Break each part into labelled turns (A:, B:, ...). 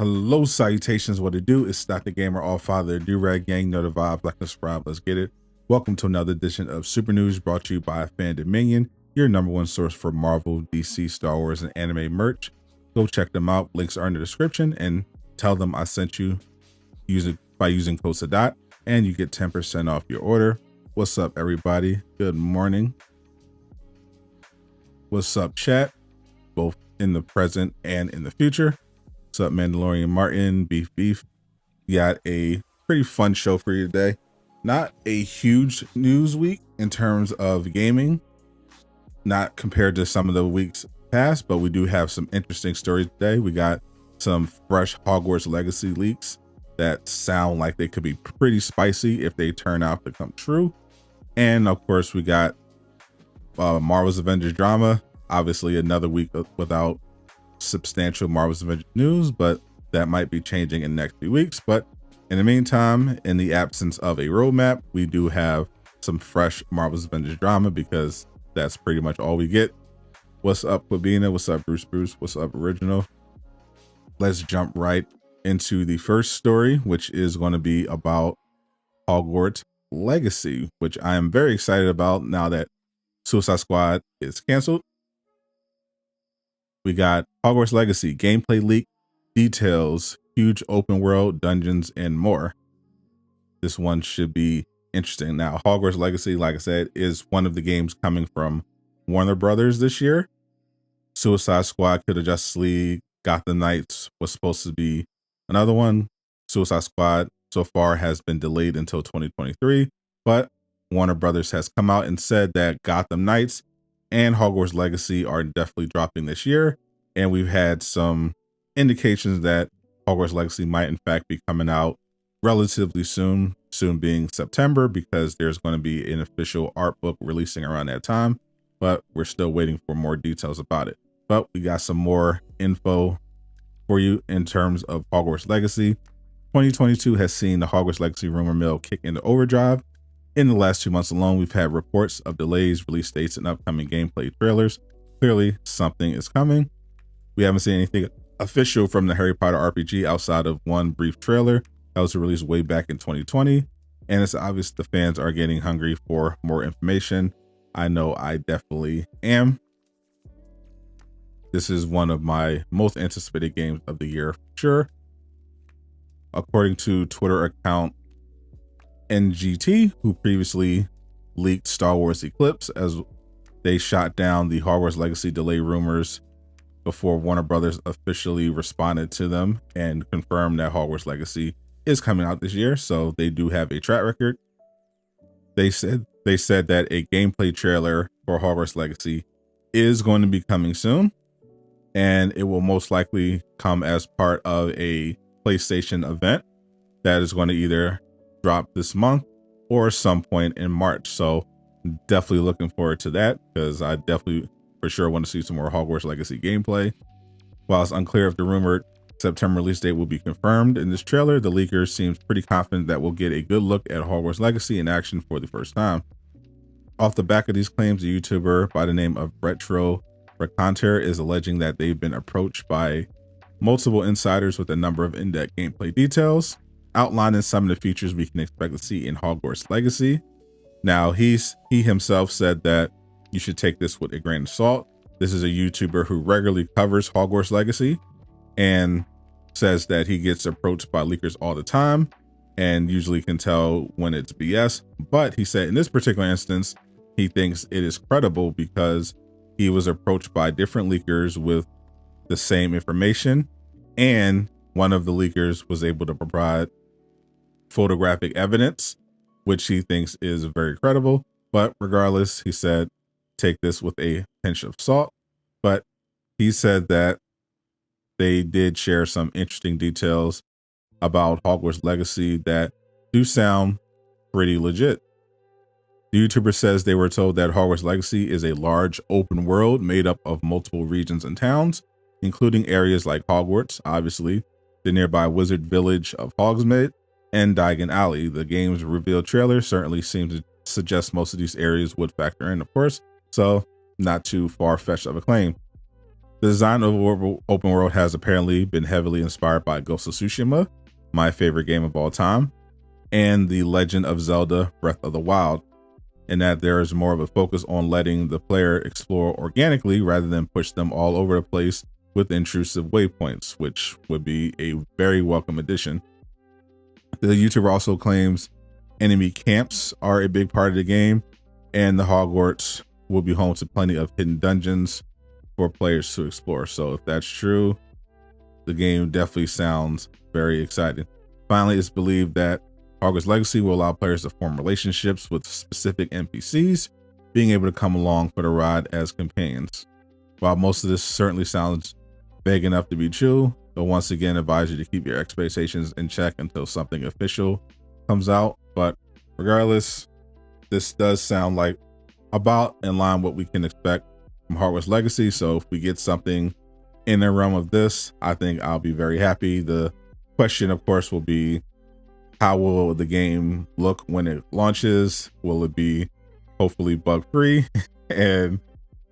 A: Hello, salutations. What it do is Stock the Gamer, all father, do-rag gang, know the vibes, like and subscribe. Let's get it. Welcome to another edition of Super News, brought to you by Fan Dominion, your #1 source for Marvel, DC, Star Wars, and anime merch. Go check them out. Links are in the description, and tell them I sent you by using code Sadot, and you get 10% off your order. What's up, everybody? Good morning. What's up, chat? Both in the present and in the future. What's up, Mandalorian Martin, Beef? We got a pretty fun show for you today. Not a huge news week in terms of gaming, not compared to some of the weeks past, but we do have some interesting stories today. We got some fresh Hogwarts Legacy leaks that sound like they could be pretty spicy if they turn out to come true. And of course, we got Marvel's Avengers drama. Obviously, another week without substantial Marvel's Avengers news, but that might be changing in the next few weeks. But in the meantime, in the absence of a roadmap, we do have some fresh Marvel's Avengers drama because that's pretty much all we get. What's up, Quabina? What's up, Bruce? What's up, Original? Let's jump right into the first story, which is going to be about Hogwarts Legacy, which I am very excited about now that Suicide Squad is canceled. We got Hogwarts Legacy gameplay leak, details, huge open world, dungeons, and more. This one should be interesting. Now, Hogwarts Legacy, like I said, is one of the games coming from Warner Brothers this year. Suicide Squad, Killer Justice League, Gotham Knights was supposed to be another one. Suicide Squad so far has been delayed until 2023, but Warner Brothers has come out and said that Gotham Knights and Hogwarts Legacy are definitely dropping this year. And we've had some indications that Hogwarts Legacy might in fact be coming out relatively soon being September, because there's going to be an official art book releasing around that time, but we're still waiting for more details about it. But we got some more info for you in terms of Hogwarts Legacy. 2022 has seen the Hogwarts Legacy rumor mill kick into overdrive. In the last 2 months alone, we've had reports of delays, release dates, and upcoming gameplay trailers. Clearly, something is coming. We haven't seen anything official from the Harry Potter RPG outside of one brief trailer that was released way back in 2020. And it's obvious the fans are getting hungry for more information. I know I definitely am. This is one of my most anticipated games of the year, for sure. According to Twitter account NGT, who previously leaked Star Wars Eclipse as they shot down the Hogwarts Legacy delay rumors before Warner Brothers officially responded to them and confirmed that Hogwarts Legacy is coming out this year. So they do have a track record. They said that a gameplay trailer for Hogwarts Legacy is going to be coming soon, and it will most likely come as part of a PlayStation event that is going to either drop this month or some point in March. So definitely looking forward to that, because I definitely for sure want to see some more Hogwarts Legacy gameplay. While it's unclear if the rumored September release date will be confirmed in this trailer, the leaker seems pretty confident that we'll get a good look at Hogwarts Legacy in action for the first time. Off the back of these claims, a YouTuber by the name of Retro Raconter is alleging that they've been approached by multiple insiders with a number of in-depth gameplay details, outlining some of the features we can expect to see in Hogwarts Legacy. Now, he himself said that you should take this with a grain of salt. This is a YouTuber who regularly covers Hogwarts Legacy and says that he gets approached by leakers all the time and usually can tell when it's BS. But he said in this particular instance, he thinks it is credible because he was approached by different leakers with the same information, and one of the leakers was able to provide photographic evidence, which he thinks is very credible. But regardless, he said take this with a pinch of salt. But he said that they did share some interesting details about Hogwarts Legacy that do sound pretty legit. The YouTuber says they were told that Hogwarts Legacy is a large open world made up of multiple regions and towns, including areas like Hogwarts, obviously, the nearby wizard village of Hogsmeade, and Diagon Alley. The game's reveal trailer certainly seems to suggest most of these areas would factor in, of course, so not too far-fetched of a claim. The design of open world has apparently been heavily inspired by Ghost of Tsushima, my favorite game of all time, and The Legend of Zelda Breath of the Wild, in that there is more of a focus on letting the player explore organically rather than push them all over the place with intrusive waypoints, which would be a very welcome addition. The YouTuber also claims enemy camps are a big part of the game, and the Hogwarts will be home to plenty of hidden dungeons for players to explore. So if that's true, the game definitely sounds very exciting. Finally, it's believed that Hogwarts Legacy will allow players to form relationships with specific NPCs, being able to come along for the ride as companions. While most of this certainly sounds vague enough to be true, they'll once again advise you to keep your expectations in check until something official comes out. But regardless, this does sound like about in line what we can expect from Hogwarts Legacy. So if we get something in the realm of this, I think I'll be very happy. The question, of course, will be, how will the game look when it launches? Will it be hopefully bug free? and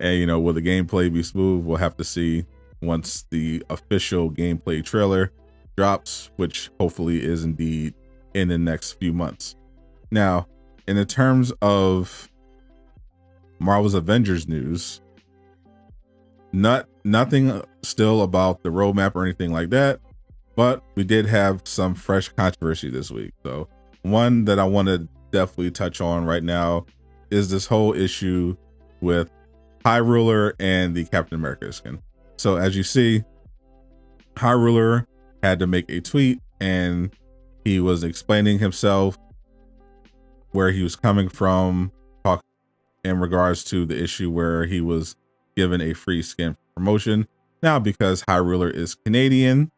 A: you know, will the gameplay be smooth? We'll have to see once the official gameplay trailer drops, which hopefully is indeed in the next few months. Now, in the terms of Marvel's Avengers news, nothing still about the roadmap or anything like that, but we did have some fresh controversy this week. So one that I want to definitely touch on right now is this whole issue with High Ruler and the Captain America skin. So as you see, High Ruler had to make a tweet, and he was explaining himself, where he was coming from, talk in regards to the issue where he was given a free skin for promotion. Now, because High Ruler is Canadian,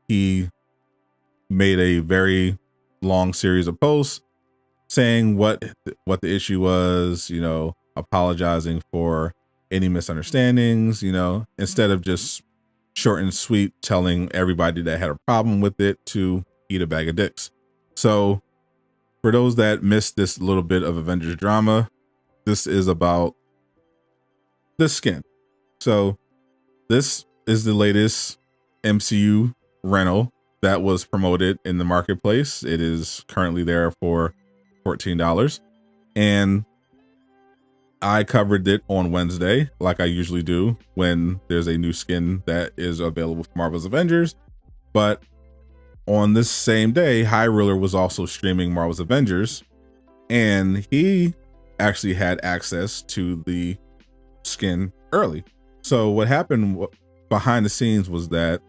A: he made a very long series of posts saying what the issue was, you know, apologizing for any misunderstandings, you know, instead of just short and sweet telling everybody that had a problem with it to eat a bag of dicks. So for those that missed this little bit of Avengers drama, this is about the skin. So this is the latest MCU rental that was promoted in the marketplace. It is currently there for $14, and I covered it on Wednesday, like I usually do when there's a new skin that is available for Marvel's Avengers. But on this same day, High Ruler was also streaming Marvel's Avengers, and he actually had access to the skin early. So what happened behind the scenes was that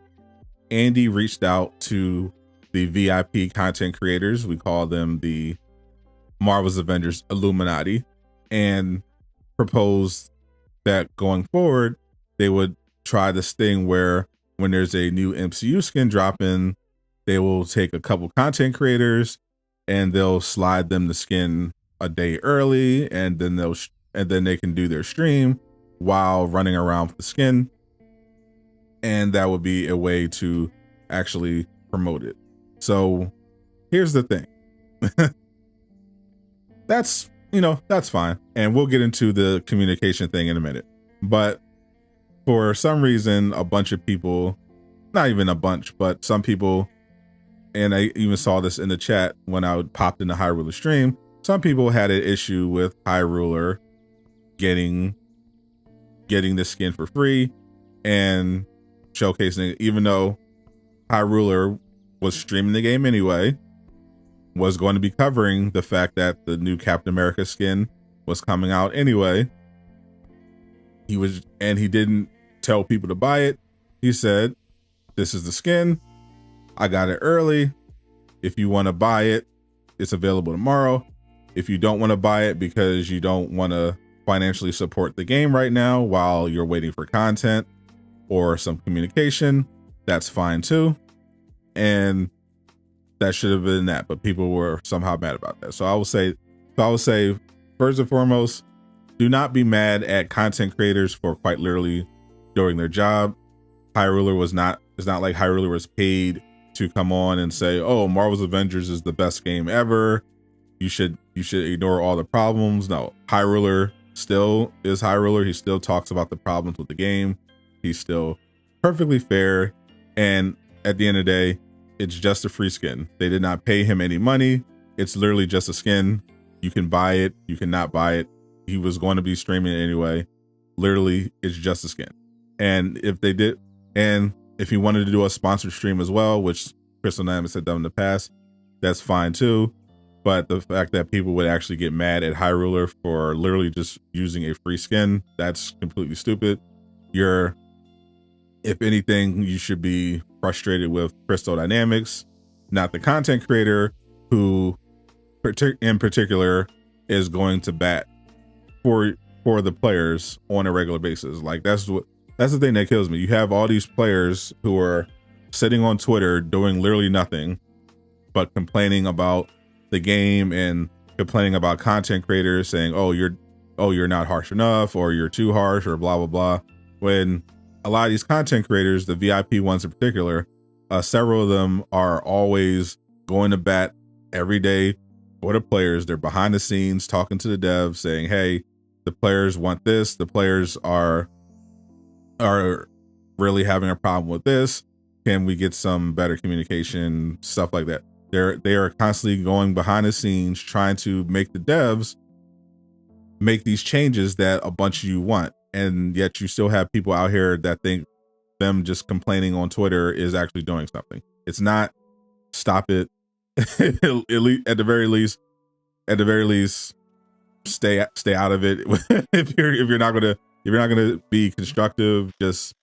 A: Andy reached out to the VIP content creators. We call them the Marvel's Avengers Illuminati, and proposed that going forward, they would try this thing where when there's a new MCU skin dropping, they will take a couple content creators and they'll slide them the skin a day early, and then they can do their stream while running around with the skin. And that would be a way to actually promote it. So here's the thing. That's fine. And we'll get into the communication thing in a minute. But for some reason, a bunch of people, not even a bunch, but some people, and I even saw this in the chat when I popped in the High Ruler stream, some people had an issue with High Ruler getting the skin for free and showcasing it, even though High Ruler was streaming the game anyway, was going to be covering the fact that the new Captain America skin was coming out anyway. He didn't tell people to buy it. He said, "This is the skin. I got it early. If you want to buy it, it's available tomorrow. If you don't want to buy it because you don't want to financially support the game right now while you're waiting for content or some communication, that's fine too." And that should have been that, but people were somehow mad about that. So I would say, first and foremost, do not be mad at content creators for quite literally doing their job. High Ruler it's not like High Ruler was paid to come on and say, "Oh, Marvel's Avengers is the best game ever. You should ignore all the problems." No, High Ruler still is High Ruler. He still talks about the problems with the game. he's still perfectly fair. And at the end of the day, it's just a free skin. They did not pay him any money. It's literally just a skin. You can buy it, you cannot buy it. He was going to be streaming it anyway. Literally, it's just a skin. And if they did, and if he wanted to do a sponsored stream as well, which Crystal Dynamics had done in the past, that's fine too. But the fact that people would actually get mad at High Ruler for literally just using a free skin, that's completely stupid. If anything, you should be frustrated with Crystal Dynamics, not the content creator who in particular is going to bat for the players on a regular basis. Like that's the thing that kills me. You have all these players who are sitting on Twitter doing literally nothing but complaining about the game and complaining about content creators saying, oh, you're not harsh enough, or you're too harsh, or blah blah blah. When a lot of these content creators, the VIP ones in particular, several of them are always going to bat every day for the players. They're behind the scenes talking to the devs saying, hey, the players want this, the players are really having a problem with this, can we get some better communication, stuff like that. They are constantly going behind the scenes trying to make the devs make these changes that a bunch of you want. And yet you still have people out here that think them just complaining on Twitter is actually doing something. It's not. Stop it. At the very least, stay out of it. if you're not gonna be constructive, just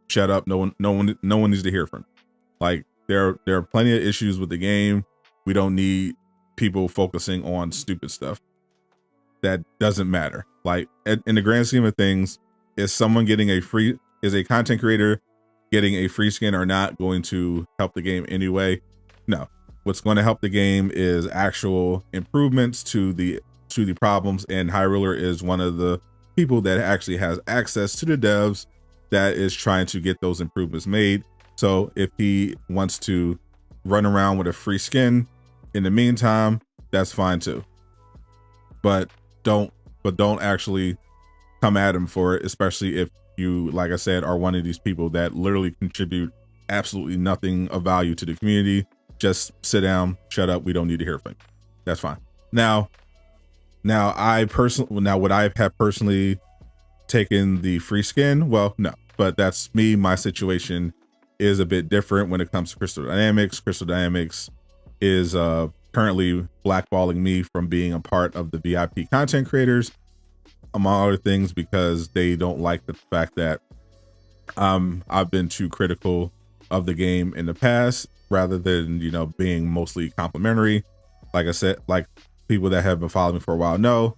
A: shut up. No one needs to hear from you. Like there are plenty of issues with the game. We don't need people focusing on stupid stuff that doesn't matter. Like in the grand scheme of things, is a content creator getting a free skin or not going to help the game anyway? No. What's going to help the game is actual improvements to the problems, and High Ruler is one of the people that actually has access to the devs that is trying to get those improvements made. So if he wants to run around with a free skin in the meantime, that's fine too. But don't actually come at him for it, especially if you, like I said, are one of these people that literally contribute absolutely nothing of value to the community. Just sit down, shut up. We don't need to hear from you. That's fine. Now would I have personally taken the free skin? Well, no, but that's me. My situation is a bit different when it comes to Crystal Dynamics. Crystal Dynamics is currently blackballing me from being a part of the VIP content creators, among other things, because they don't like the fact that I've been too critical of the game in the past, rather than, being mostly complimentary. Like I said, like people that have been following me for a while know,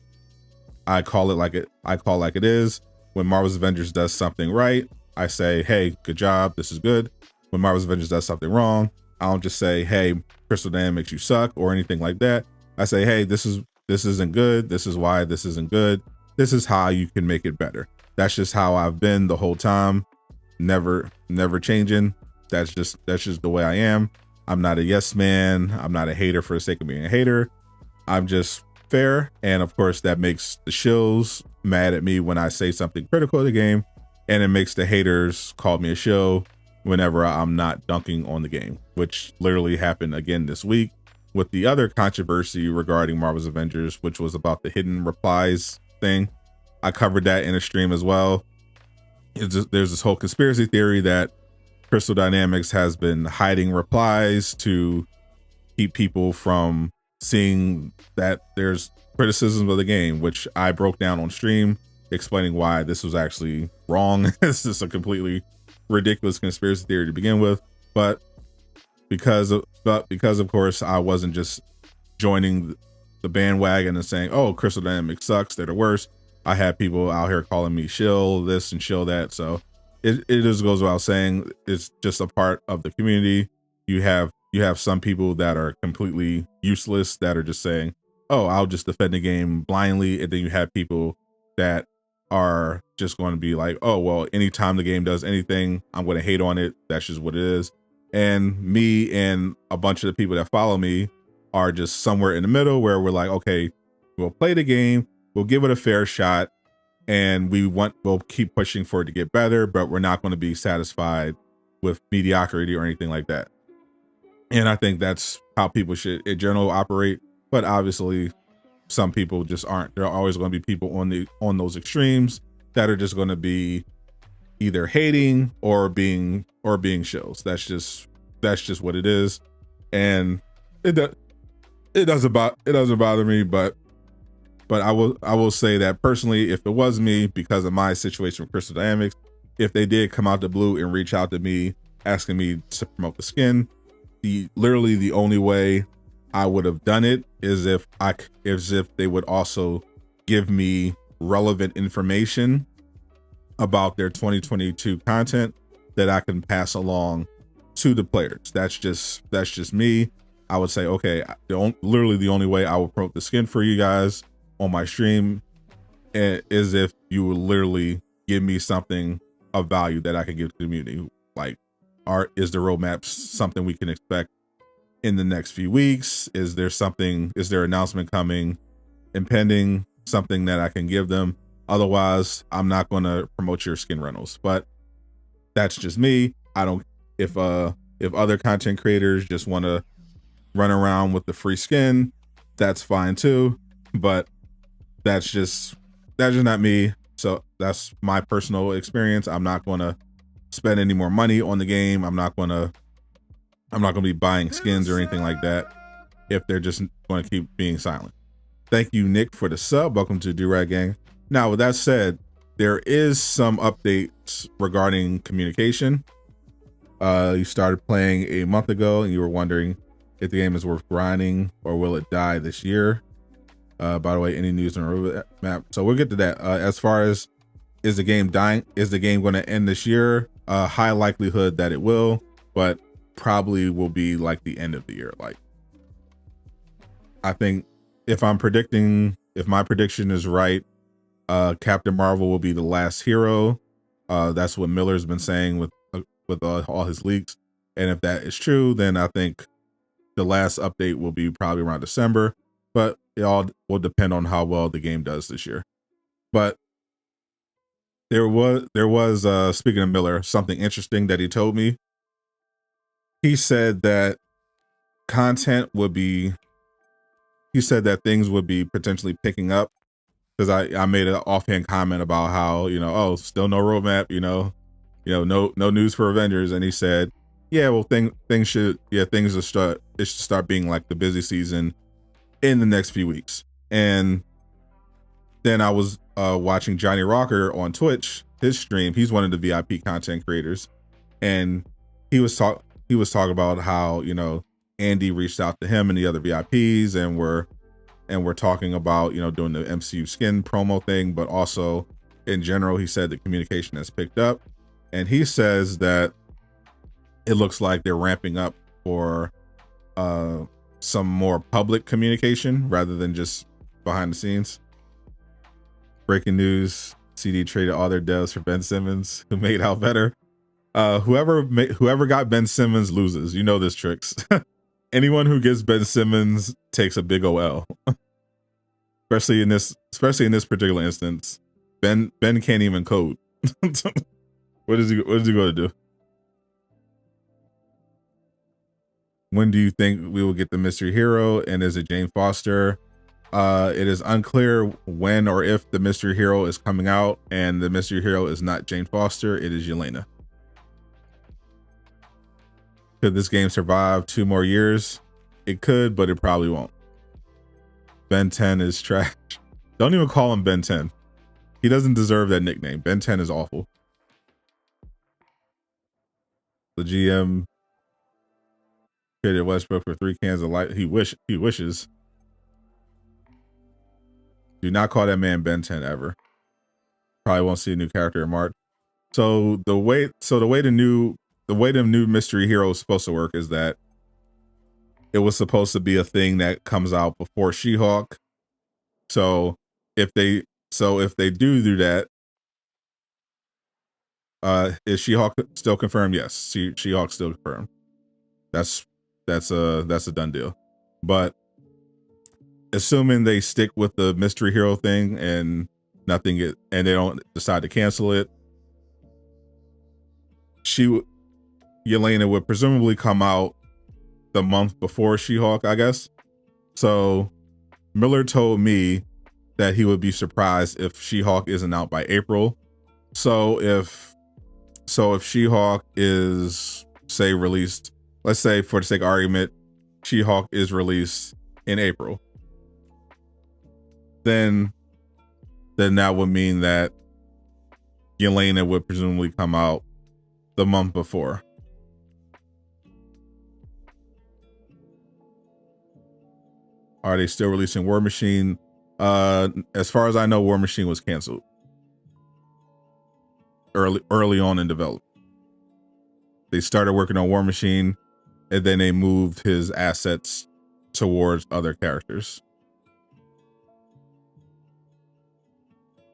A: I call it like it is. When Marvel's Avengers does something right, I say, hey, good job, this is good. When Marvel's Avengers does something wrong, I don't just say, hey, Crystal Dynamics, you suck, or anything like that. I say, hey, this isn't good. This is why this isn't good. This is how you can make it better. That's just how I've been the whole time. Never changing. That's just the way I am. I'm not a yes man. I'm not a hater for the sake of being a hater. I'm just fair. And of course that makes the shills mad at me when I say something critical of the game. And it makes the haters call me a shill whenever I'm not dunking on the game, which literally happened again this week with the other controversy regarding Marvel's Avengers, which was about the hidden replies thing. I covered that in a stream as well. There's this whole conspiracy theory that Crystal Dynamics has been hiding replies to keep people from seeing that there's criticism of the game, which I broke down on stream, explaining why this was actually wrong. This is a completely ridiculous conspiracy theory to begin with, but because of course I wasn't just joining the bandwagon and saying, oh, Crystal Dynamics sucks, they're the worst. I had people out here calling me shill this and shill that. So it just goes without saying, it's just a part of the community. You have some people that are completely useless that are just saying, oh, I'll just defend the game blindly. And then you have people that are just going to be like, oh, well, anytime the game does anything, I'm going to hate on it. That's just what it is. And me and a bunch of the people that follow me are just somewhere in the middle where we're like, okay, we'll play the game, we'll give it a fair shot. and we'll keep pushing for it to get better, but we're not going to be satisfied with mediocrity or anything like that. And I think that's how people should in general operate. But obviously, some people just aren't. There are always going to be people on those extremes that are just going to be either hating or being shills. That's just what it is, and it doesn't bother me. But I will say that personally, if it was me, because of my situation with Crystal Dynamics, if they did come out the blue and reach out to me asking me to promote the skin, literally the only way I would have done it is if they would also give me relevant information about their 2022 content that I can pass along to the players. That's just me. I would say, okay, literally the only way I will promote the skin for you guys on my stream is if you would literally give me something of value that I can give to the community. Like, is the roadmap something we can expect in the next few weeks? Is there announcement coming, impending, something that I can give them? Otherwise, I'm not going to promote your skin rentals. But that's just me. I don't, if other content creators just want to run around with the free skin, that's fine too. But that's just not me. So that's my personal experience. I'm not going to spend any more money on the game. I'm not going to be buying skins or anything like that if they're just going to keep being silent. Thank you, Nick, for the sub. Welcome to Do-Rag Gang. Now, with that said, there is some updates regarding communication. You started playing a month ago and you were wondering if the game is worth grinding or will it die this year. By the way, any news on the roadmap? So we'll get to that. As far as, is the game dying? Is the game going to end this year? High likelihood that it will, but probably will be like the end of the year. Like, I think if my prediction is right, Captain Marvel will be the last hero. That's what Miller's been saying with all his leaks. And if that is true, then I think the last update will be probably around December, but it all will depend on how well the game does this year. But there was speaking of Miller, something interesting that he told me. He said that things would be potentially picking up, because I made an offhand comment about how, still no roadmap, no news for Avengers, and he said, yeah, well, things should start being like the busy season in the next few weeks. And then I was watching Johnny Rocker on Twitch, his stream. He's one of the VIP content creators, and he was talking about how Andy reached out to him and the other VIPs, and we're talking about doing the MCU skin promo thing, but also in general, he said the communication has picked up, and he says that it looks like they're ramping up for some more public communication rather than just behind the scenes. Breaking news: CD traded all their devs for Ben Simmons, who made out better. Whoever got Ben Simmons loses. You know this, Tricks. Anyone who gets Ben Simmons takes a big OL. especially in this particular instance. Ben can't even code. What is he going to do? When do you think we will get the mystery hero? And is it Jane Foster? It is unclear when or if the mystery hero is coming out, and the mystery hero is not Jane Foster, it is Yelena. Could this game survive 2 more years? It could, but it probably won't. Ben 10 is trash. Don't even call him Ben 10. He doesn't deserve that nickname. Ben 10 is awful. The GM traded Westbrook for 3 cans of light. He wishes. Do not call that man Ben 10 ever. Probably won't see a new character in March. So the way the new mystery hero is supposed to work is that it was supposed to be a thing that comes out before She-Hulk. So if they do that, is She-Hulk still confirmed? Yes, She-Hulk still confirmed. That's a done deal. But assuming they stick with the mystery hero thing and and they don't decide to cancel it, Yelena would presumably come out the month before She-Hulk, I guess. So Miller told me that he would be surprised if She-Hulk isn't out by April. So if She-Hulk is, say, released, let's say for the sake of argument, She-Hulk is released in April, then that would mean that Yelena would presumably come out the month before. Are they still releasing War Machine? As far as I know, War Machine was canceled early on in development. They started working on War Machine, and then they moved his assets towards other characters.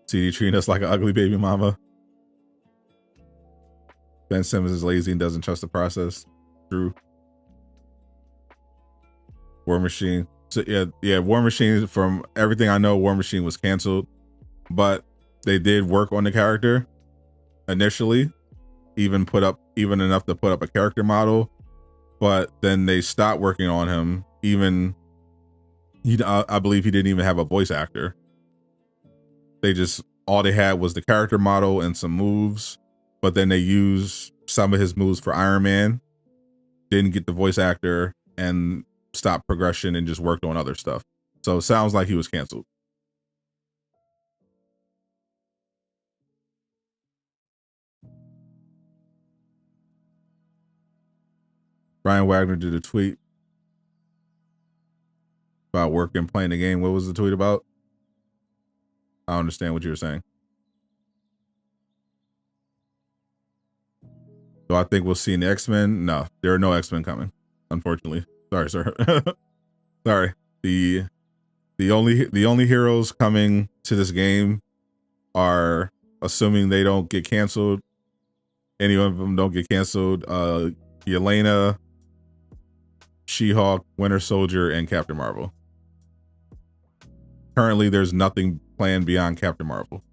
A: CD treating us like an ugly baby mama. Ben Simmons is lazy and doesn't trust the process. True. War Machine. So yeah, War Machine, from everything I know, War Machine was canceled, but they did work on the character initially, even enough to put up a character model, but then they stopped working on him. I believe he didn't even have a voice actor. All they had was the character model and some moves, but then they used some of his moves for Iron Man, didn't get the voice actor, and stopped progression and just worked on other stuff. So it sounds like he was canceled. Brian Wagner did a tweet about working playing the game. What was the tweet about? I don't understand what you were saying. Do I think we'll see an X-Men? No, there are no X-Men coming, unfortunately. Sorry, sir. Sorry. The only heroes coming to this game are, assuming they don't get canceled, any of them don't get canceled, Yelena, She-Hulk, Winter Soldier, and Captain Marvel. Currently, there's nothing planned beyond Captain Marvel.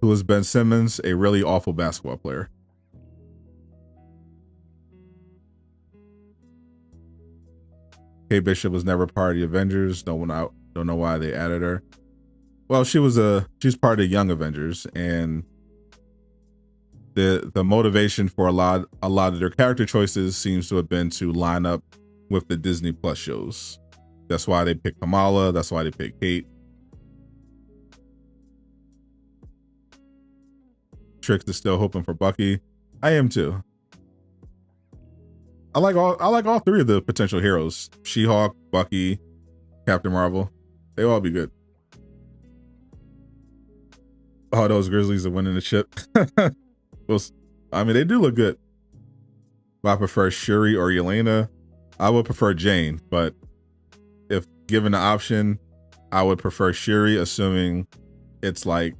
A: Who is Ben Simmons? A really awful basketball player. Kate Bishop was never part of the Avengers. Don't know why they added her. Well, she's part of the Young Avengers, and the motivation for a lot of their character choices seems to have been to line up with the Disney Plus shows. That's why they picked Kamala. That's why they picked Kate. Trix is still hoping for Bucky. I am too. I like all three of the potential heroes: She-Hulk, Bucky, Captain Marvel. They all be good. Oh, those Grizzlies are winning the chip. Well, I mean, they do look good. But I prefer Shuri or Yelena. I would prefer Jane, but if given the option, I would prefer Shuri, assuming it's like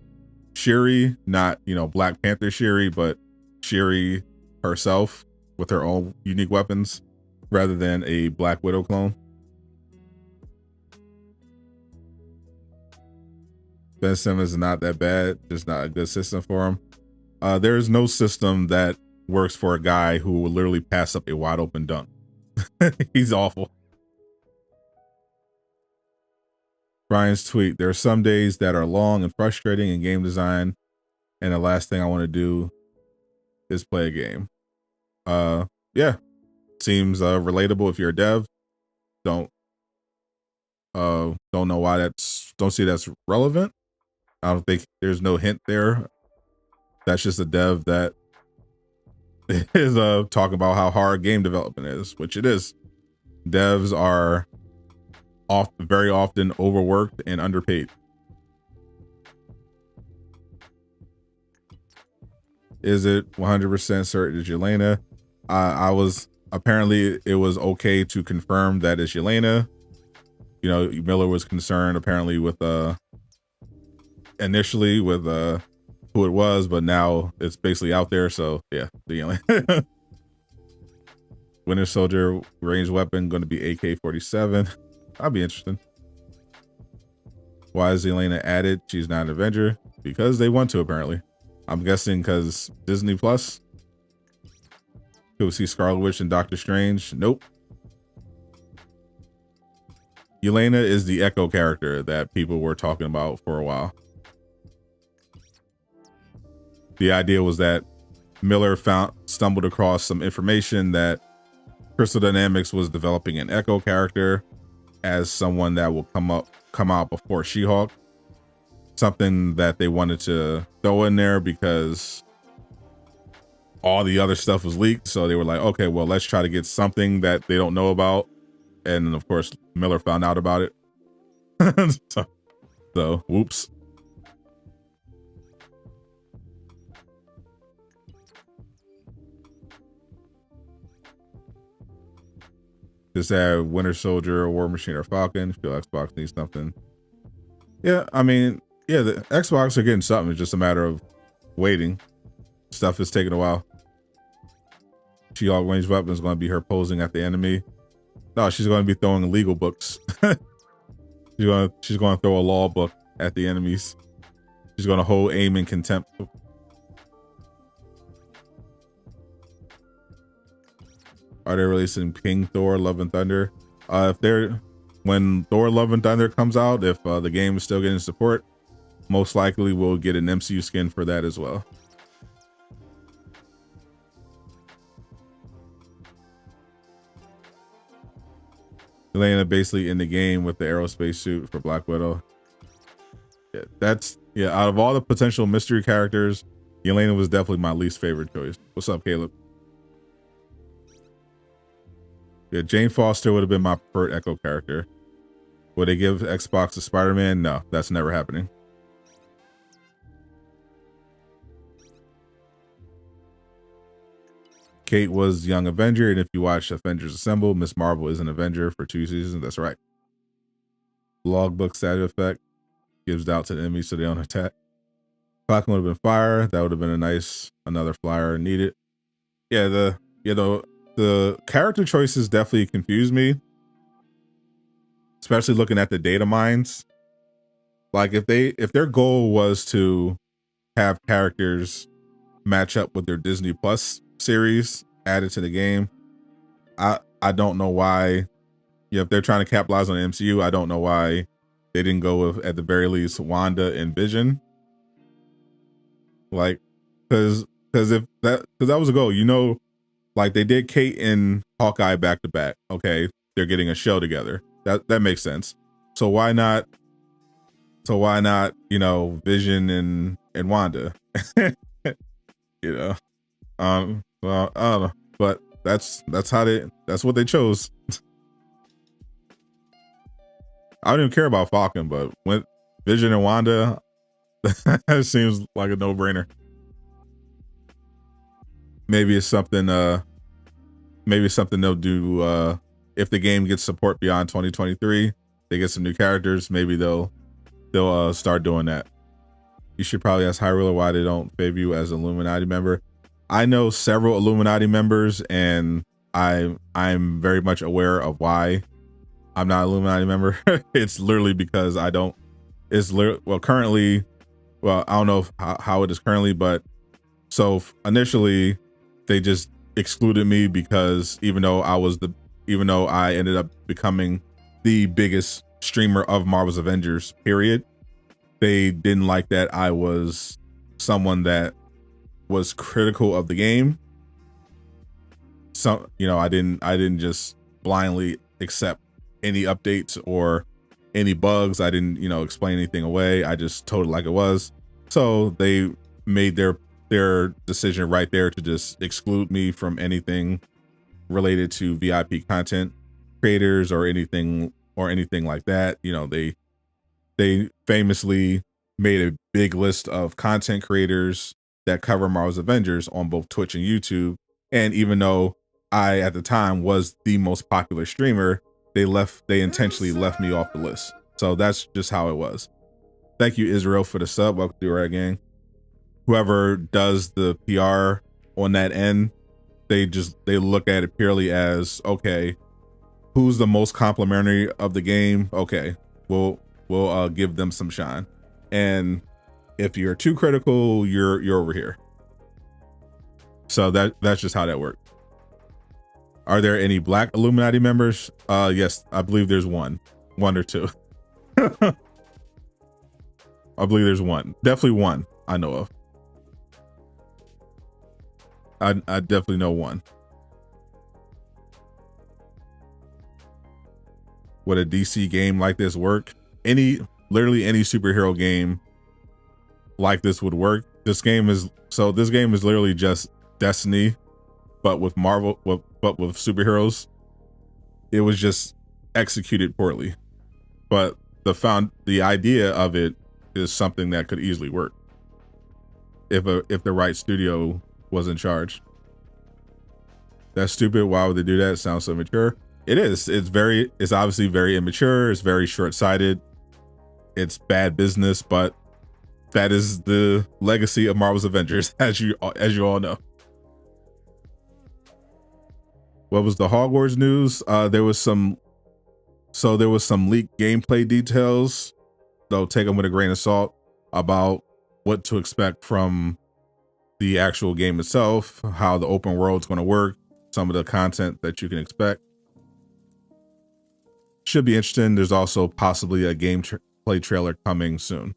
A: Shuri, not, Black Panther Shuri, but Shuri herself with her own unique weapons, rather than a Black Widow clone. Ben Simmons is not that bad, just not a good system for him. There is no system that works for a guy who will literally pass up a wide open dunk. He's awful. Brian's tweet: there are some days that are long and frustrating in game design, and the last thing I want to do is play a game. Yeah, seems relatable if you're a dev. Don't know why don't see that's relevant. I don't think there's no hint there. That's just a dev that is talking about how hard game development is, which it is. Devs are very often overworked and underpaid. Is it 100% certain it's Yelena? Apparently it was okay to confirm that it's Yelena. Miller was concerned apparently with initially with who it was, but now it's basically out there. So yeah, the Yelena. Winter Soldier ranged weapon going to be AK-47. That'd be interesting. Why is Elena added? She's not an Avenger. Because they want to, apparently. I'm guessing because Disney Plus. Could we see Scarlet Witch and Doctor Strange? Nope. Elena is the Echo character that people were talking about for a while. The idea was that Miller stumbled across some information that Crystal Dynamics was developing an Echo character as someone that will come out before She-Hulk. Something that they wanted to throw in there because all the other stuff was leaked. So they were like, okay, well, let's try to get something that they don't know about. And of course, Miller found out about it. so whoops. Just add Winter Soldier, War Machine, or Falcon. Feel Xbox needs something. Yeah, I mean, yeah, the Xbox are getting something. It's just a matter of waiting. Stuff is taking a while. She-Hulk ranged weapon is going to be her posing at the enemy. No, she's going to be throwing legal books. she's going to throw a law book at the enemies. She's going to hold aim in contempt. Are they releasing King Thor Love and Thunder? When Thor Love and Thunder comes out, if the game is still getting support, most likely we'll get an MCU skin for that as well. Elena basically in the game with the aerospace suit for Black Widow. Yeah, out of all the potential mystery characters, Elena was definitely my least favorite choice. What's up, Caleb? Yeah, Jane Foster would have been my preferred Echo character. Would they give Xbox to Spider-Man? No, that's never happening. Kate was Young Avenger, and if you watch Avengers Assemble, Miss Marvel is an Avenger for 2 seasons. That's right. Logbook status effect gives doubt to the enemy so they don't attack. Falcon would have been fire. That would have been another flyer needed. Yeah, the character choices definitely confused me, especially looking at the data mines. Like if their goal was to have characters match up with their Disney Plus series added to the game, I don't know why. Yeah, if they're trying to capitalize on the MCU, I don't know why they didn't go with, at the very least, Wanda and Vision. Like, because that was a goal, you know. Like they did Kate and Hawkeye back to back. Okay, they're getting a show together. That makes sense. So why not? You know, Vision and Wanda. You know, well, I don't know, but that's what they chose. I don't even care about Falcon, but when Vision and Wanda, that seems like a no-brainer. Maybe it's something they'll do if the game gets support beyond 2023. They get some new characters. Maybe they'll start doing that. You should probably ask Hyrule why they don't favor you as an Illuminati member. I know several Illuminati members, and I'm very much aware of why I'm not an Illuminati member. It's literally because I don't. It's currently. Well, I don't know how it is currently, but so initially they just excluded me because even though I ended up becoming the biggest streamer of Marvel's Avengers, period, they didn't like that I was someone that was critical of the game. So, you know, I didn't just blindly accept any updates or any bugs. I didn't, you know, explain anything away. I just told it like it was. So they made their decision right there to just exclude me from anything related to VIP content creators or anything like that. You know, they famously made a big list of content creators that cover Marvel's Avengers on both Twitch and YouTube. And even though I at the time was the most popular streamer, they intentionally left me off the list. So that's just how it was. Thank you, Israel, for the sub. Welcome to Red Gang. Whoever does the PR on that end, they look at it purely as, okay, who's the most complimentary of the game? Okay, well, will give them some shine. And if you're too critical, you're over here. So that's just how that works. Are there any Black Illuminati members? Yes, I believe there's one or two. I believe there's one, definitely one I know of. I definitely know one. Would a DC game like this work? Literally any superhero game like this would work. This game is literally just Destiny, but with Marvel, but with superheroes. It was just executed poorly, but the idea of it is something that could easily work if the right studio was in charge. That's stupid. Why would they do that? It sounds so immature. It is. It's obviously very immature. It's very short-sighted. It's bad business, but that is the legacy of Marvel's Avengers, as you all know. What was the Hogwarts news? There was some leaked gameplay details, though take them with a grain of salt, about what to expect from the actual game itself, how the open world's going to work, some of the content that you can expect. Should be interesting. There's also possibly a gameplay trailer coming soon.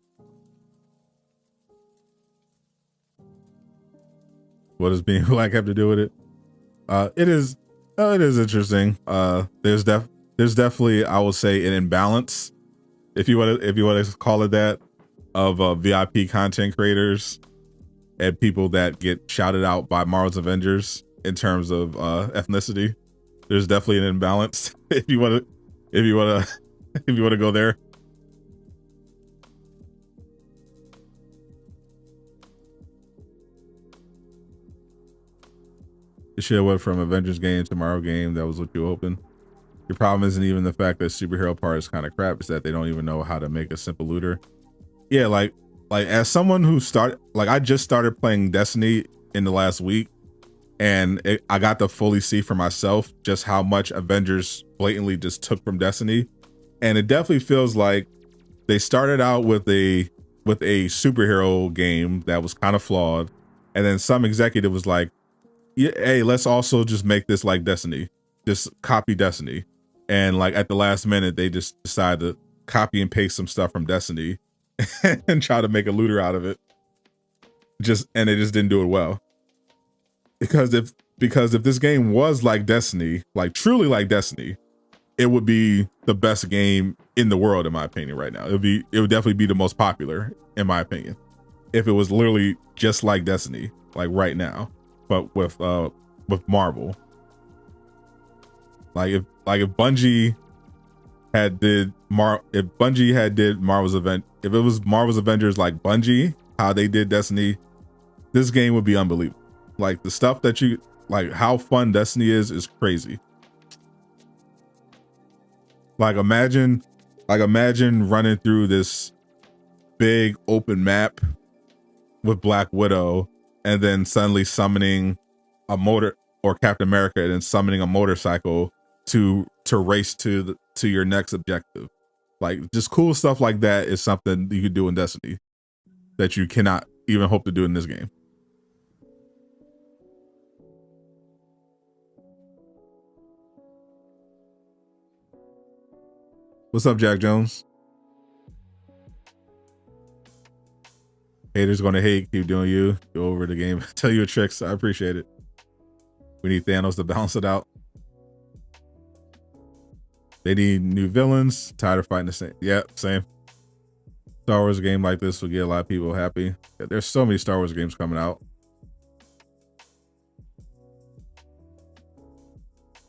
A: What does being Black have to do with it? It is interesting. There's definitely, I will say, an imbalance, if you want to call it that, of VIP content creators and people that get shouted out by Marvel's Avengers in terms of ethnicity. There's definitely an imbalance. if you want to go there. You should have went from Avengers game to Marvel game. That was what you opened. Your problem isn't even the fact that superhero part is kind of crap. It's that they don't even know how to make a simple looter. Yeah, like as someone who I just started playing Destiny in the last week, and I got to fully see for myself just how much Avengers blatantly just took from Destiny. And it definitely feels like they started out with a superhero game that was kind of flawed. And then some executive was like, yeah, hey, let's also just make this like Destiny, just copy Destiny. And like at the last minute, they just decided to copy and paste some stuff from Destiny and try to make a looter out of it. And they just didn't do it well. Because if this game was like Destiny, like truly like Destiny, it would be the best game in the world, in my opinion, right now. It would definitely be the most popular, in my opinion, if it was literally just like Destiny, like right now, but with Marvel. Like if Bungie had did Marvel's event, if it was Marvel's Avengers like Bungie, how they did Destiny, this game would be unbelievable. Like the stuff that you like, how fun Destiny is crazy. Like imagine running through this big open map with Black Widow and then suddenly summoning a motor, or Captain America, and then summoning a motorcycle to race to your next objective. Like just cool stuff like that is something you could do in Destiny that you cannot even hope to do in this game. What's up, Jack Jones? Haters gonna hate, keep doing you. Go over the game, tell you tricks. I appreciate it. We need Thanos to balance it out. They need new villains. Tired of fighting the same. Yeah, same. Star Wars game like this will get a lot of people happy. Yeah, there's so many Star Wars games coming out.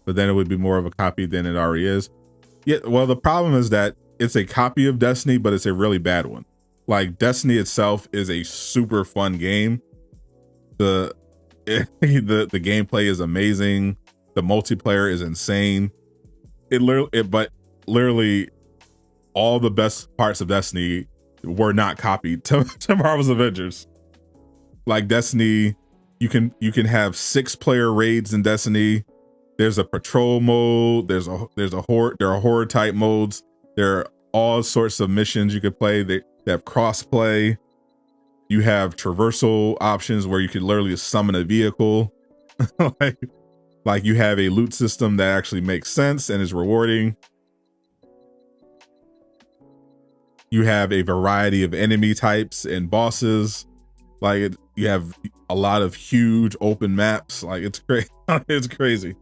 A: But then it would be more of a copy than it already is. Yeah, well, the problem is that it's a copy of Destiny, but it's a really bad one. Like Destiny itself is a super fun game. The gameplay is amazing. The multiplayer is insane. But literally all the best parts of Destiny were not copied to Marvel's Avengers. Like Destiny, you can have 6-player raids in Destiny. There's a patrol mode. There are horror type modes. There all sorts of missions you could play. They have cross play. You have traversal options where you could literally summon a vehicle. like you have a loot system that actually makes sense and is rewarding. You have a variety of enemy types and bosses. Like you have a lot of huge open maps. Like it's crazy. It's crazy.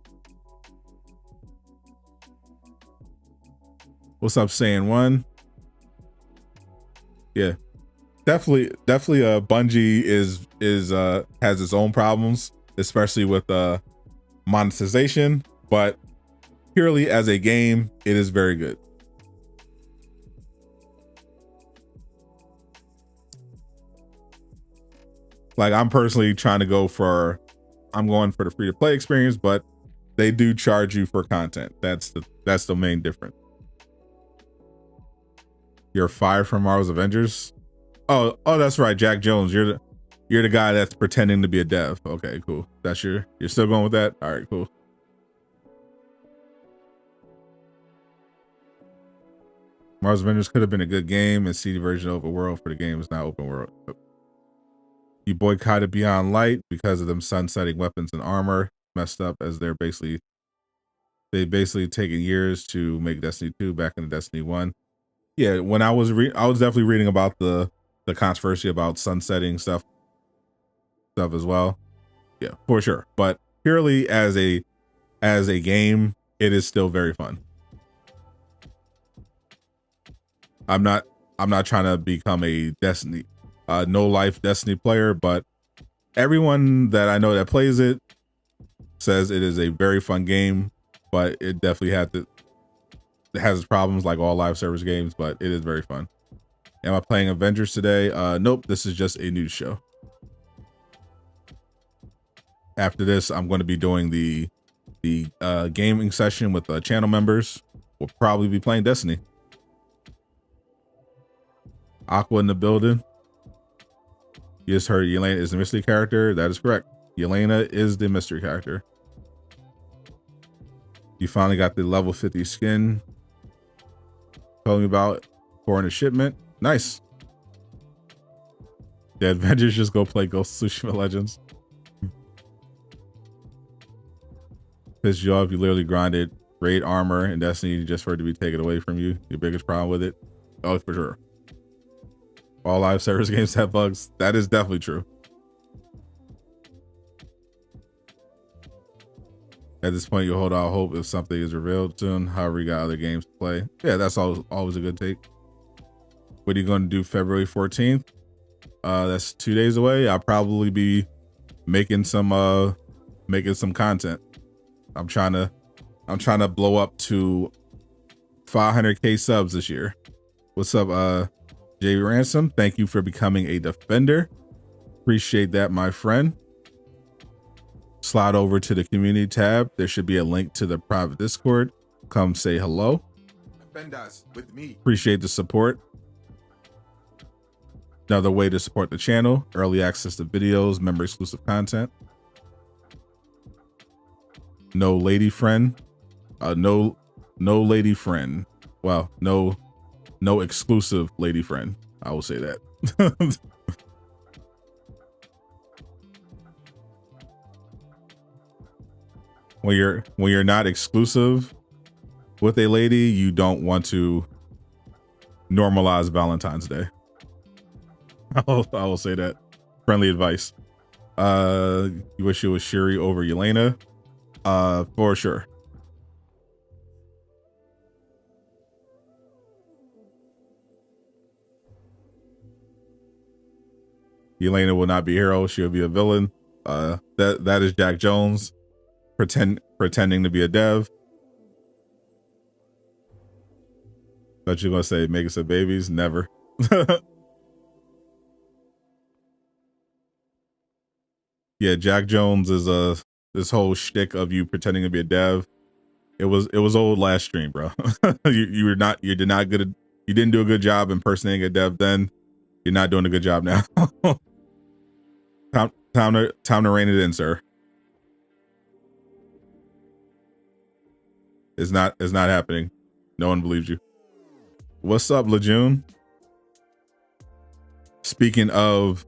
A: What's up, saying one? Yeah, definitely. Bungie has its own problems, especially with monetization. But purely as a game, it is very good. Like I'm personally trying to going for the free to play experience, but they do charge you for content. That's the main difference. You're fired from Marvel's Avengers. Oh, that's right, Jack Jones. You're the guy that's pretending to be a dev. Okay, cool. You're still going with that. All right, cool. Marvel's Avengers could have been a good game, and CD version of open world for the game is not open world. You boycotted Beyond Light because of them sunsetting weapons and armor. Messed up as they basically taken years to make Destiny 2 back into Destiny 1. Yeah, when I was definitely reading about the controversy about sunsetting stuff as well. Yeah, for sure. But purely as a game, it is still very fun. I'm not trying to become a Destiny no life Destiny player, but everyone that I know that plays it says it is a very fun game, but it definitely has its problems like all live service games, but it is very fun. Am I playing Avengers today? Nope, this is just a news show. After this, I'm going to be doing the gaming session with the channel members. We'll probably be playing Destiny. Aqua in the building. You just heard Yelena is the mystery character. That is correct. Yelena is the mystery character. You finally got the level 50 skin. Tell me about for a shipment. Nice. The Avengers just go play Ghost of Tsushima Legends. Pissed you off, you literally grinded raid armor and Destiny just for it to be taken away from you. Your biggest problem with it? Oh, for sure. All live service games have bugs. That is definitely true. At this point, you hold out hope if something is revealed soon. However, you got other games to play. Yeah, that's always a good take. What are you going to do February 14th? That's 2 days away. I'll probably be making some content. I'm trying to blow up to 500k subs this year. What's up, Jay Ransom? Thank you for becoming a defender. Appreciate that, my friend. Slide over to the community tab. There should be a link to the private Discord. Come say hello.
B: Defenders with me.
A: Appreciate the support. Another way to support the channel: early access to videos, member exclusive content. No lady friend. No lady friend. Well, no exclusive lady friend. I will say that. When you're not exclusive with a lady, you don't want to normalize Valentine's Day. I will say that. Friendly advice. You wish it was Shuri over Yelena? For sure. Yelena will not be a hero. She'll be a villain. That is Jack Jones pretending to be a dev. Thought you were gonna say make us some babies. Never. Yeah, Jack Jones is this whole shtick of you pretending to be a dev. It was old last stream, bro. you didn't do a good job impersonating a dev then. You're not doing a good job now. Time to rein it in, sir. It's not happening. No one believes you. What's up, Lejeune? Speaking of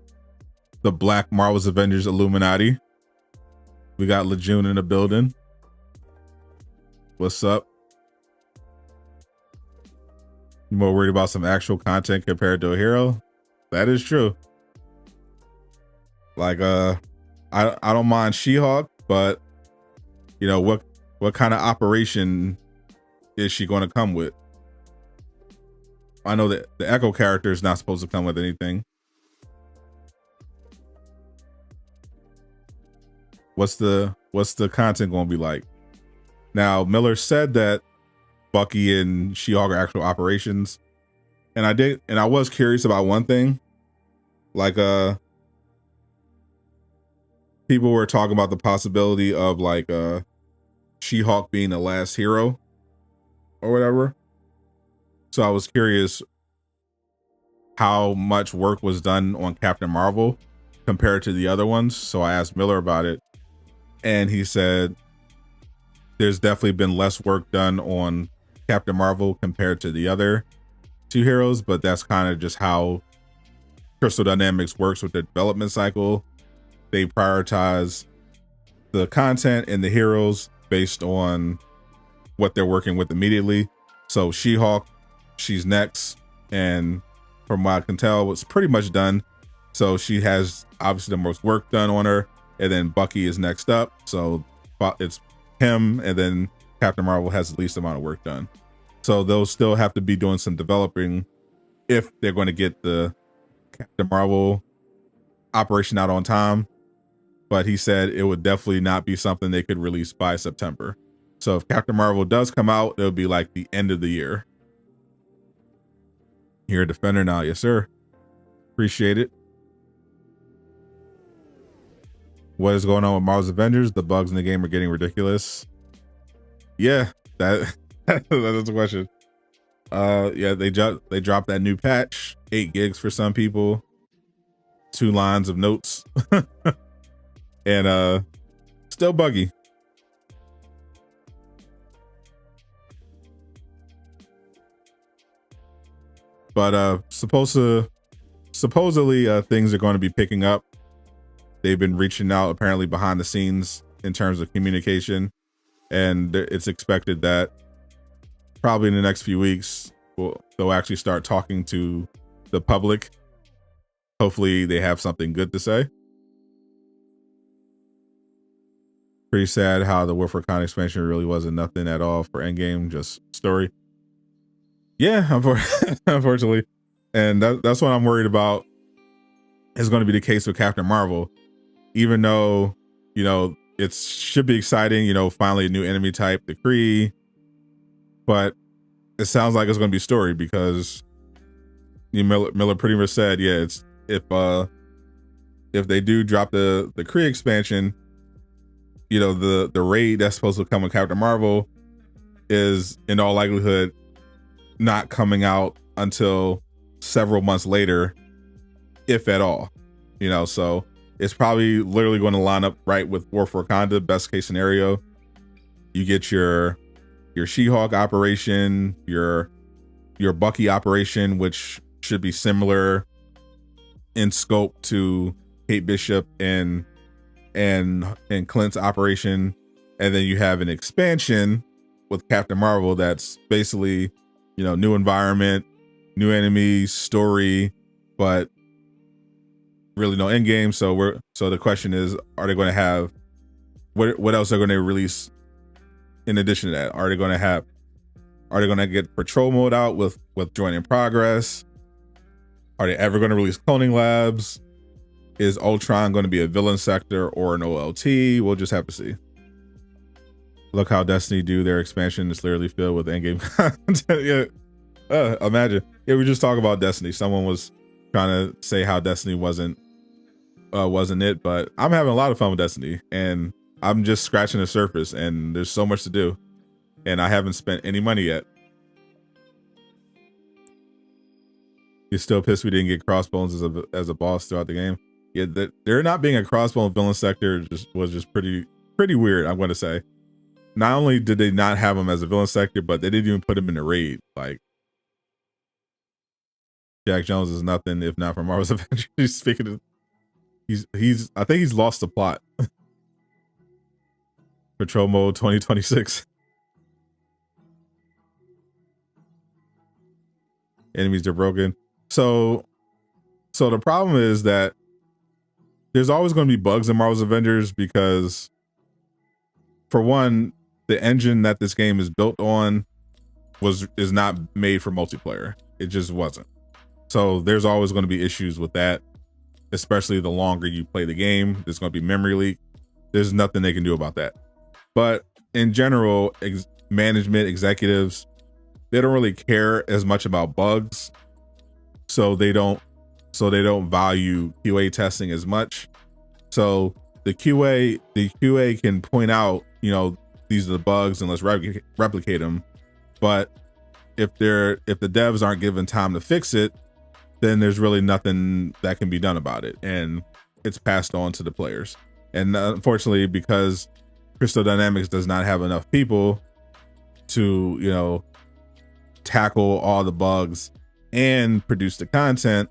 A: the Black Marvel's Avengers Illuminati, we got Lejeune in the building. What's up? You more worried about some actual content compared to a hero? That is true. Like, I don't mind She-Hulk, but you know what kind of operation is she going to come with? I know that the Echo character is not supposed to come with anything. What's the content going to be like? Now, Miller said that Bucky and She-Hulk are actual operations, and I was curious about one thing. Like, people were talking about the possibility of like She-Hulk being the last hero or whatever. So I was curious how much work was done on Captain Marvel compared to the other ones. So I asked Miller about it, and he said there's definitely been less work done on Captain Marvel compared to the other two heroes, but that's kind of just how Crystal Dynamics works with the development cycle. They prioritize the content and the heroes based on what they're working with immediately. So She-Hulk, she's next, and from what I can tell, it's pretty much done. So she has obviously the most work done on her, and then Bucky is next up. So it's him, and then Captain Marvel has the least amount of work done. So they'll still have to be doing some developing if they're going to get the Captain Marvel operation out on time. But he said it would definitely not be something they could release by September. So if Captain Marvel does come out, it'll be like the end of the year. You're a defender now. Yes, sir. Appreciate it. What is going on with Marvel's Avengers? The bugs in the game are getting ridiculous. Yeah, that's the question. Yeah, they dropped that new patch, 8 gigs for some people, 2 lines of notes, and still buggy. But supposedly things are going to be picking up. They've been reaching out apparently behind the scenes in terms of communication, and it's expected that probably in the next few weeks they'll actually start talking to the public. Hopefully they have something good to say. Pretty sad how the War for Khan expansion really wasn't nothing at all for Endgame, just story. Yeah, unfortunately. And that's what I'm worried about is going to be the case with Captain Marvel. Even though, you know, it should be exciting, you know, finally a new enemy type, the Kree. But it sounds like it's going to be story because Miller pretty much said, yeah, it's if they do drop the Kree expansion, you know, the raid that's supposed to come with Captain Marvel is in all likelihood not coming out until several months later, if at all, you know. So it's probably literally going to line up right with War for Wakanda. Best case scenario, you get your She-Hulk operation, your Bucky operation, which should be similar in scope to Kate Bishop and Clint's operation, and then you have an expansion with Captain Marvel that's basically, you know, new environment, new enemies, story, but really no end game. So the question is, are they going to have what else are they going to release in addition to that? Are they going to get patrol mode out with Joint in Progress? Are they ever going to release cloning labs? Is Ultron going to be a villain sector or an OLT? We'll just have to see. Look how Destiny do their expansion. It's literally filled with endgame content. Yeah, imagine. Yeah, we just talk about Destiny. Someone was trying to say how Destiny wasn't it, but I'm having a lot of fun with Destiny, and I'm just scratching the surface. And there's so much to do, and I haven't spent any money yet. You're still pissed we didn't get Crossbones as a boss throughout the game. Yeah, there not being a Crossbones villain sector was pretty weird, I'm going to say. Not only did they not have him as a villain sector, but they didn't even put him in the raid. Like, Jack Jones is nothing if not for Marvel's Avengers. Speaking of, he's I think he's lost the plot. Patrol mode 2026. Enemies are broken. So the problem is that there's always going to be bugs in Marvel's Avengers because, for one, the engine that this game is built on is not made for multiplayer. It just wasn't. So there's always going to be issues with that, especially the longer you play the game. There's going to be memory leak. There's nothing they can do about that. But in general, management executives, they don't really care as much about bugs, so they don't value QA testing as much. So the QA can point out, these are the bugs and let's replicate them. But if the devs aren't given time to fix it, then there's really nothing that can be done about it, and it's passed on to the players. And unfortunately, because Crystal Dynamics does not have enough people to, tackle all the bugs and produce the content,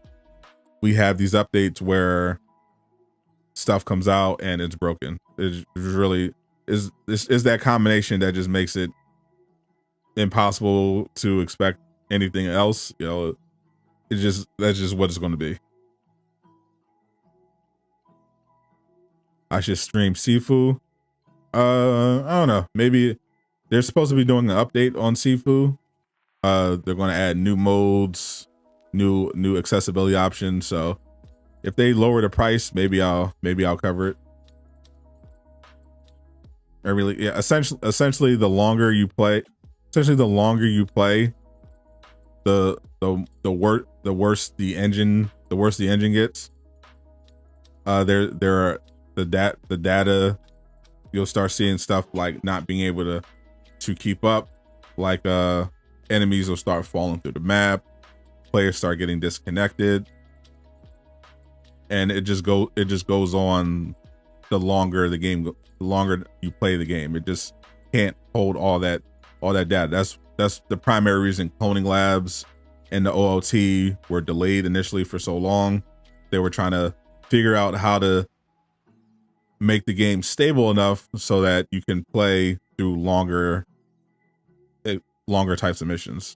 A: we have these updates where stuff comes out and it's broken. It really is that combination that just makes it impossible to expect anything else. That's just what it's going to be. I should stream Sifu. I don't know. Maybe they're supposed to be doing an update on Sifu. They're going to add new modes, new accessibility options. So if they lower the price, maybe I'll cover it. Essentially the longer you play, the worse the engine gets. The data, you'll start seeing stuff like not being able to keep up, like enemies will start falling through the map, players start getting disconnected, and it just goes on. The longer you play the game, it just can't hold all that data. That's the primary reason cloning labs and the OLT were delayed initially for so long. They were trying to figure out how to make the game stable enough so that you can play through longer types of missions.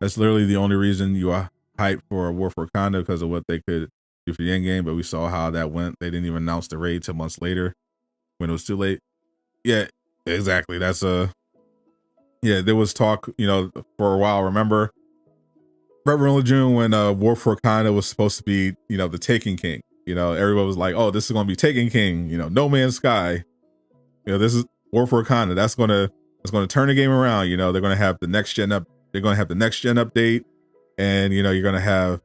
A: That's literally the only reason you are hyped for War for Wakanda, because of what they could do for the end game. But we saw how that went. They didn't even announce the raid till months later when it was too late. Yeah, exactly. There was talk, for a while. Remember early June when War for Wakanda was supposed to be, the Taken King. Everybody was like, oh, this is going to be Taken King, No Man's Sky. This is War for Wakanda. That's going to turn the game around. They're going to have the next gen update, and you're going to have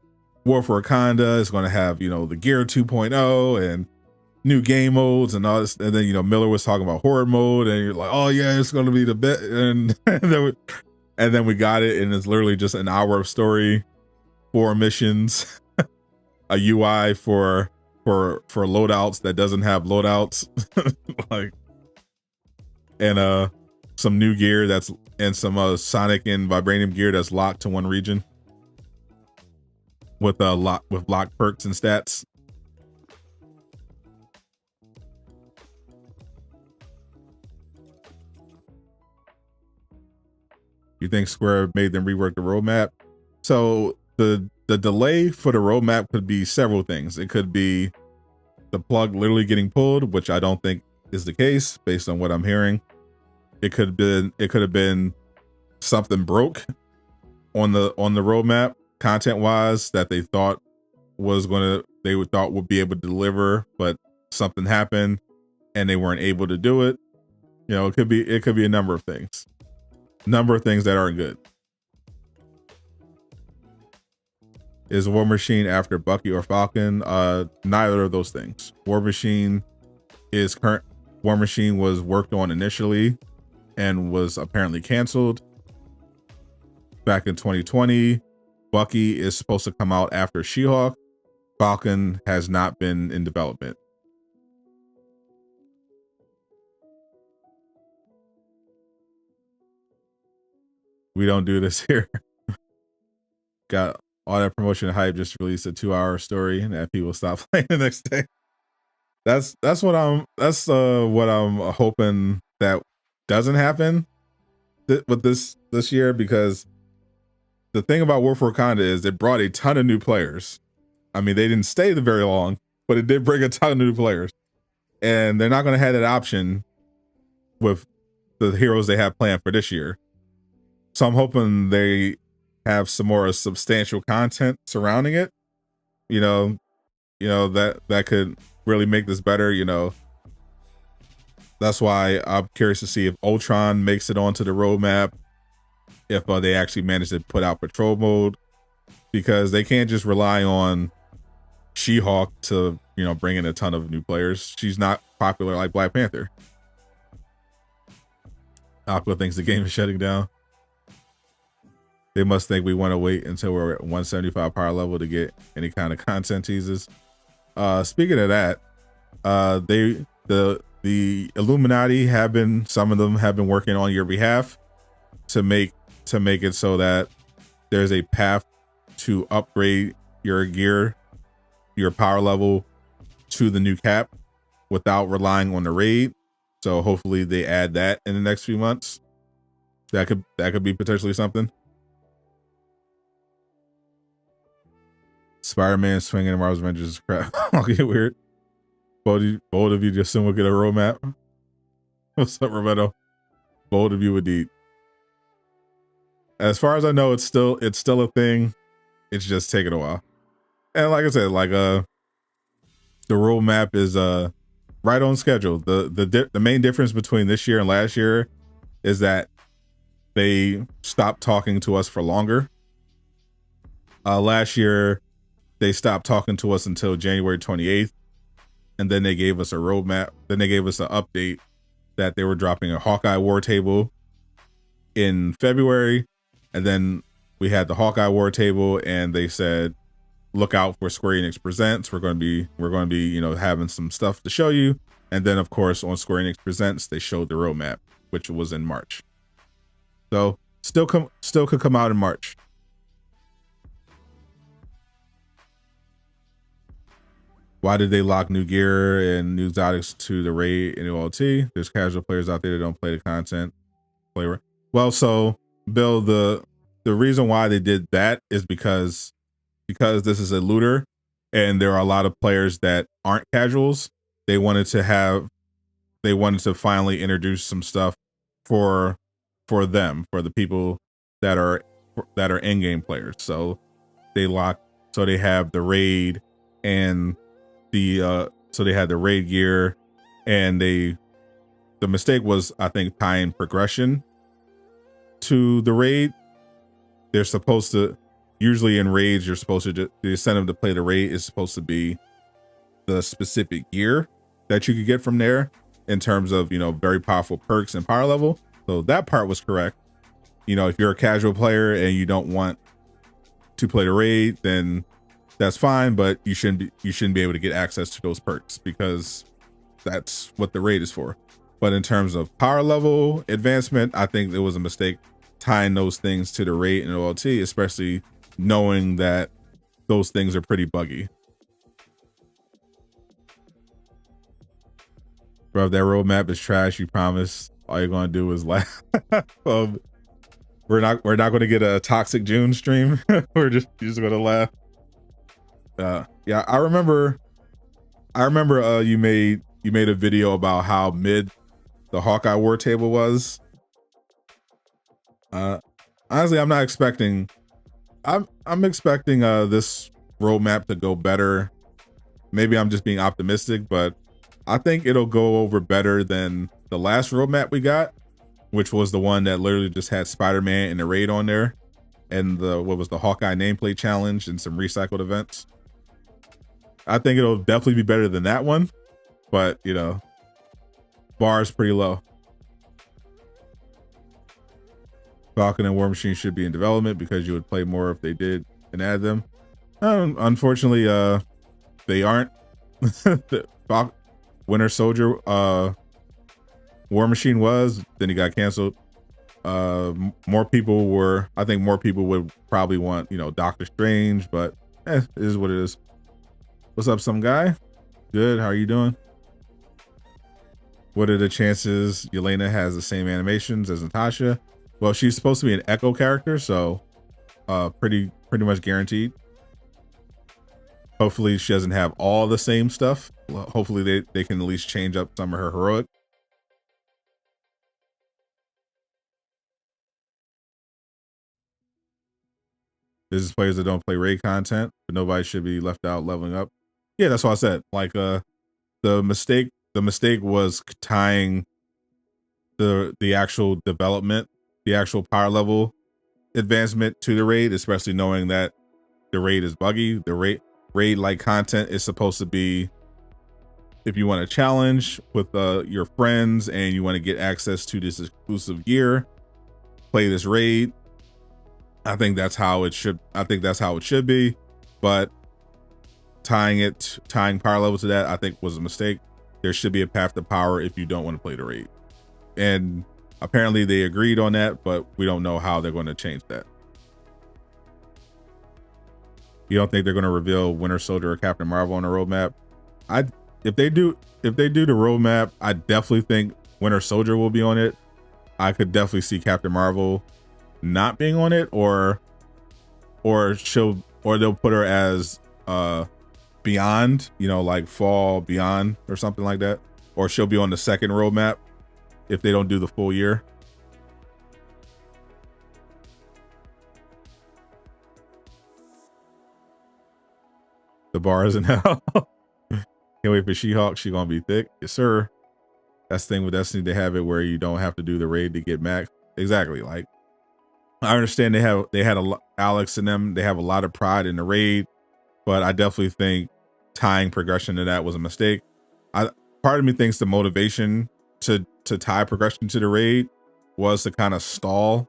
A: War for Wakanda. It's going to have, the Gear 2.0 and new game modes and all this. And then, Miller was talking about horde mode, and you're like, oh yeah, it's going to be the best. And then we got it, and it's literally just an hour of story, 4 missions, a UI for loadouts that doesn't have loadouts, and some new gear and some Sonic and Vibranium gear that's locked to one region with locked perks and stats. You think Square made them rework the roadmap? So the delay for the roadmap could be several things. It could be the plug literally getting pulled, which I don't think is the case based on what I'm hearing. It could have been something broke on the roadmap content wise that they thought would be able to deliver, but something happened and they weren't able to do it. It could be a number of things that aren't good. Is War Machine after Bucky or Falcon? Neither of those things. War Machine was worked on initially and was apparently canceled back in 2020. Bucky is supposed to come out after She-Hulk. Falcon has not been in development. We don't do this here. got all that promotion hype, just released a 2-hour story and that people stop playing the next day. That's what I'm hoping that doesn't happen with this year, because the thing about War for Wakanda is it brought a ton of new players. I mean, they didn't stay very long, but it did bring a ton of new players, and they're not going to have that option with the heroes they have planned for this year. So I'm hoping they have some more substantial content surrounding it. You know that could really make this better. That's why I'm curious to see if Ultron makes it onto the roadmap, if they actually manage to put out patrol mode, because they can't just rely on She-Hulk to bring in a ton of new players. She's not popular like Black Panther. Aqua thinks the game is shutting down. They must think we want to wait until we're at 175 power level to get any kind of content teasers. Speaking of that, the Illuminati some of them have been working on your behalf to make it so that there's a path to upgrade your gear, your power level to the new cap without relying on the raid. So hopefully they add that in the next few months. That could be potentially something. Spider-Man swinging in Marvel's Avengers is crap. I'll get weird. Bold of you just soon will get a roadmap. What's up, Roberto? Bold of you indeed. As far as I know, it's still a thing. It's just taking a while. And like I said, the roadmap is right on schedule. The main difference between this year and last year is that they stopped talking to us for longer. Last year, they stopped talking to us until January 28th. And then they gave us a roadmap. Then they gave us an update that they were dropping a Hawkeye War table in February. And then we had the Hawkeye War table, and they said, look out for Square Enix Presents. We're going to be, having some stuff to show you. And then of course on Square Enix Presents, they showed the roadmap, which was in March. So still could come out in March. Why did they lock new gear and new exotics to the raid and OLT? There's casual players out there that don't play the content. Well, so Bill, the reason why they did that is because this is a looter and there are a lot of players that aren't casuals. They wanted to finally introduce some stuff for them, for the people that are in-game players. So they have the raid and so they had the raid gear, and the mistake was, I think, tying progression to the raid. They're supposed to, usually in raids, you're supposed to the incentive to play the raid is supposed to be the specific gear that you could get from there in terms of, very powerful perks and power level. So that part was correct. If you're a casual player and you don't want to play the raid, then that's fine, but you shouldn't be able to get access to those perks, because that's what the raid is for. But in terms of power level advancement, I think there was a mistake tying those things to the raid and OLT, especially knowing that those things are pretty buggy. Bro, if that roadmap is trash, you promise all you're gonna do is laugh. We're not gonna get a Toxic June stream. You're just gonna laugh. Yeah, I remember you made a video about how mid the Hawkeye War table was. Honestly, I'm expecting this roadmap to go better. Maybe I'm just being optimistic, but I think it'll go over better than the last roadmap we got, which was the one that literally just had Spider-Man and the raid on there, and the Hawkeye nameplate challenge and some recycled events. I think it'll definitely be better than that one, but bar is pretty low. Falcon and War Machine should be in development because you would play more if they did and add them. Unfortunately, they aren't. Winter Soldier, War Machine was, then he got canceled. More people were, I think more people would probably want, you know, Doctor Strange, but it is what it is. What's up, some guy? Good, how are you doing? What are the chances Yelena has the same animations as Natasha? Well, she's supposed to be an Echo character, so pretty much guaranteed. Hopefully she doesn't have all the same stuff. Hopefully they can at least change up some of her heroic. There's players that don't play raid content, but nobody should be left out leveling up. Yeah, that's what I said. Like the mistake was tying the actual development, the actual power level advancement to the raid, especially knowing that the raid is buggy. The raid like content is supposed to be if you want to challenge with your friends and you want to get access to this exclusive gear, play this raid. I think that's how it should be, but tying power level to that, I think was a mistake. There should be a path to power if you don't want to play the raid. And apparently they agreed on that, but we don't know how they're going to change that. You don't think they're going to reveal Winter Soldier or Captain Marvel on the roadmap? If they do the roadmap, I definitely think Winter Soldier will be on it. I could definitely see Captain Marvel not being on it, or they'll put her as Beyond, you know, like Fall Beyond or something like that, or she'll be on the second roadmap if they don't do the full year. The bar is in hell. Can't wait for She-Hulk. She gonna be thick. Yes, sir. That's the thing with Destiny. They have it where you don't have to do the raid to get max. Exactly. Like, I understand they had Alex and them. They have a lot of pride in the raid, but I definitely think tying progression to that was a mistake. Part of me thinks the motivation to tie progression to the raid was to kind of stall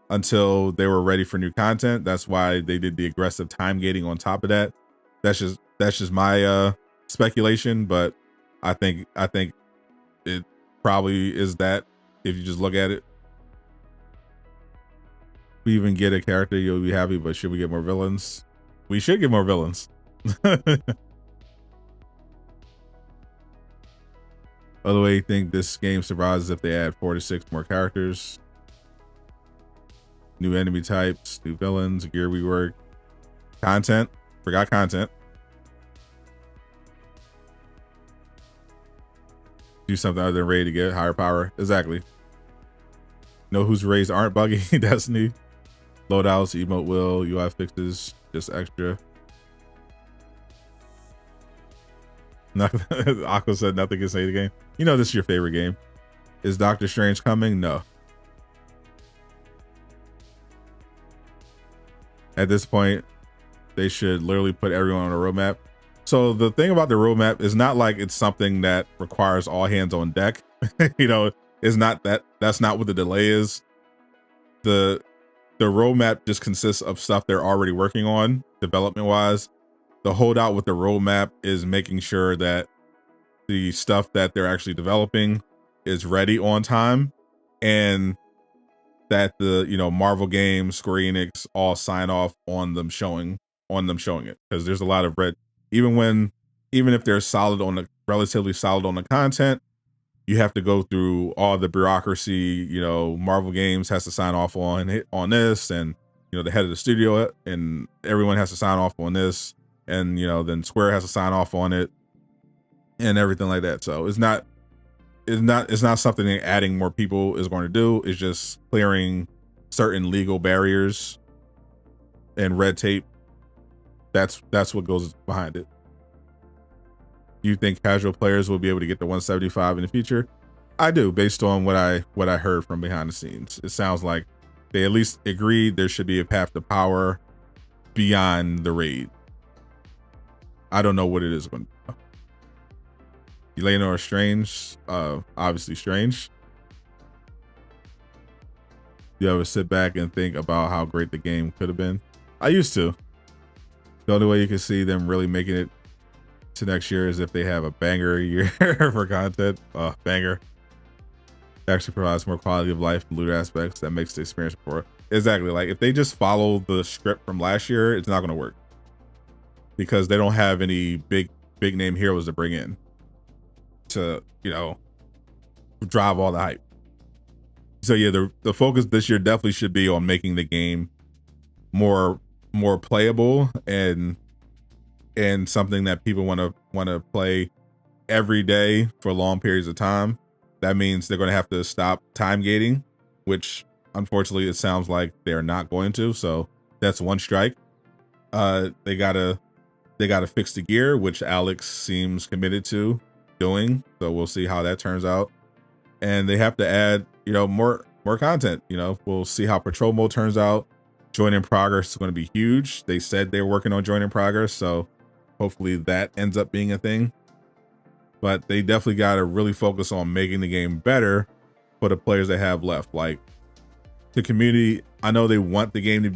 A: until they were ready for new content. That's why they did the aggressive time gating on top of that. That's just my speculation, but I think it probably is that if you just look at it. We even get a character, you'll be happy, but should we get more villains? We should get more villains. By the way, you think this game survives if they add 4 to 6 more characters, new enemy types, new villains, gear rework, content. Forgot content. Do something other than raid to get higher power. Exactly. Know whose raids aren't buggy? Destiny. Loadouts, emote will, UI fixes, just extra. Aqua said nothing can say the game. You know this is your favorite game. Is Doctor Strange coming? No. At this point, they should literally put everyone on a roadmap. So the thing about the roadmap is not like it's something that requires all hands on deck. You know, it's not that. That's not what the delay is. The roadmap just consists of stuff they're already working on development wise. The holdout with the roadmap is making sure that the stuff that they're actually developing is ready on time, and that the, you know, Marvel games, Square Enix all sign off on them showing it, because there's a lot of red. Even if they're relatively solid on the content, you have to go through all the bureaucracy. You know, Marvel Games has to sign off on this, and, you know, the head of the studio and everyone has to sign off on this, and, you know, then Square has to sign off on it and everything like that. So it's not something that adding more people is going to do. It's just clearing certain legal barriers and red tape. That's what goes behind it. Do you think casual players will be able to get to 175 in the future? I do, based on what I heard from behind the scenes. It sounds like they at least agreed there should be a path to power beyond the raid. I don't know what it is going to be. Elena or Strange? Obviously Strange. You ever sit back and think about how great the game could have been? I used to. The only way you can see them really making it to next year is if they have a banger year for content. Banger. actually provides more quality of life and looter aspects that makes the experience more. Exactly. Like if they just follow the script from last year, it's not going to work because they don't have any big name heroes to bring in to, you know, drive all the hype. So yeah, the focus this year definitely should be on making the game more playable and something that people want to play every day for long periods of time. That means they're going to have to stop time gating, which unfortunately it sounds like they're not going to. So that's one strike. They gotta fix the gear, which Alex seems committed to doing. So we'll see how that turns out. And they have to add, you know, more content. You know, we'll see how patrol mode turns out. Join in progress is going to be huge. They said they're working on join in progress, so hopefully that ends up being a thing. But they definitely got to really focus on making the game better for the players they have left. Like the community, I know they want the game to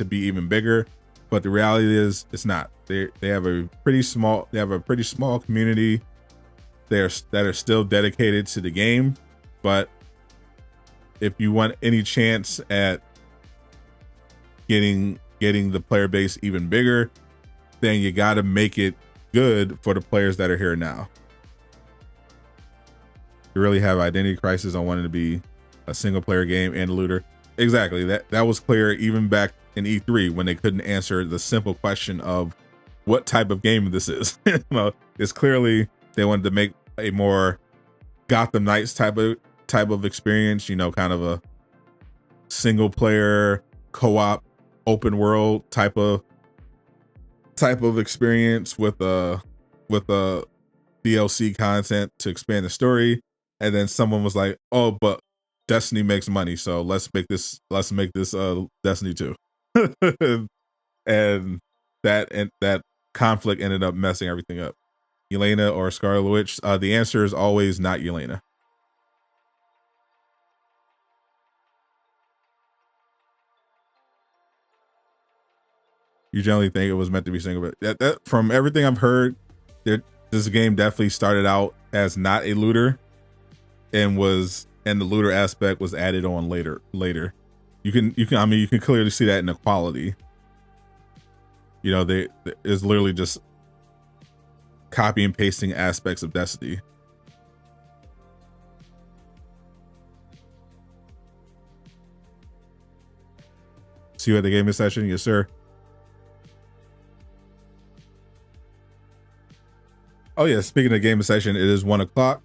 A: be even bigger, but the reality is it's not. They have a pretty small community that are still dedicated to the game. But if you want any chance at getting the player base even bigger, then you got to make it good for the players that are here now. You really have identity crisis on wanting to be a single player game and a looter. Exactly. That was clear even back in E3 when they couldn't answer the simple question of what type of game this is. You know, it's clearly they wanted to make a more Gotham Knights type of experience, you know, kind of a single player co-op open world type of experience with a DLC content to expand the story. And then someone was like, oh, but Destiny makes money, so let's make this Destiny 2. and that conflict ended up messing everything up. Yelena or Scarlet Witch? The answer is always not Yelena. You generally think it was meant to be single, but that from everything I've heard, this game definitely started out as not a looter, and the looter aspect was added on later. You can clearly see that in the quality. You know, it's literally just copy and pasting aspects of Destiny. See you at the gaming session? Yes, sir. Oh yeah, speaking of gaming session, it is 1 o'clock.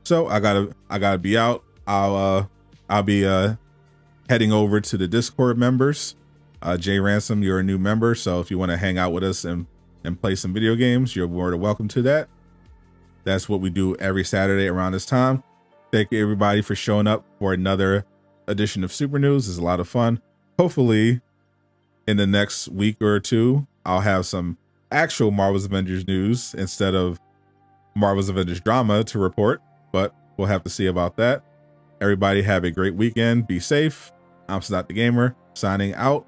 A: So I gotta be out. I'll be heading over to the Discord members. Jay Ransom, you're a new member, so if you want to hang out with us and play some video games, you're more than welcome to that. That's what we do every Saturday around this time. Thank you everybody for showing up for another edition of Super News. It's a lot of fun. Hopefully in the next week or two, I'll have some actual Marvel's Avengers news instead of Marvel's Avengers drama to report, but we'll have to see about that. Everybody have a great weekend. Be safe. I'm Sadot the Gamer, signing out.